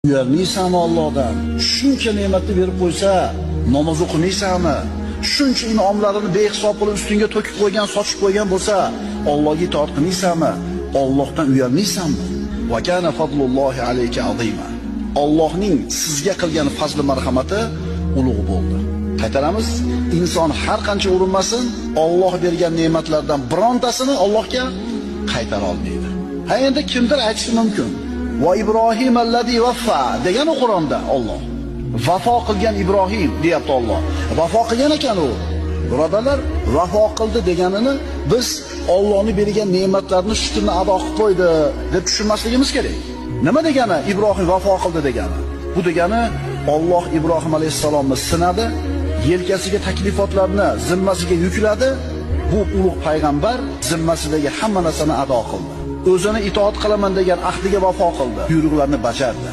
Uyalmaysanmi Allohdan? Shuncha ne'matni berib qo'ysa, namoz o'qimaysanmi? Shuncha in'omlarini behisob qilib ustingga to'kib qo'ygan, sochib qo'ygan bo'lsa, Allohga itoat qilmaysanmi? Allohdan uyalmaysanmi? Va kana fadlullohi alayka azima. Allohning sizga qilgan fazli marhamati ulug' bo'ldi. Qaytaramiz, inson har qancha urinmasin, Alloh bergan ne'matlardan birontasini Allohga qaytara olmaydi. Ha endi kimdir aytishi mumkin. Va Ibrohim allazi vaffa degan Qur'onda Alloh. Vafo qilgan Ibrohim deyapti Alloh. Vafo qilgan ekan u. Birodarlar, vafo qildi deganini biz Allohning bergan ne'matlarini shukrini ado qilib qo'ydi deb tushunmasligimiz kerak. Nima degani Ibrohim vafo qildi degani? Bu degani Alloh Ibrohim alayhisalomni sinadi, yelkasiga taklifotlarni zimmasiga yukladi. Bu ulug' payg'ambar zimmasidagi hamma narsani ado qildi. O'zini itoat qilaman degan ahdiga vafo qildi, buyruqlarni bajardi.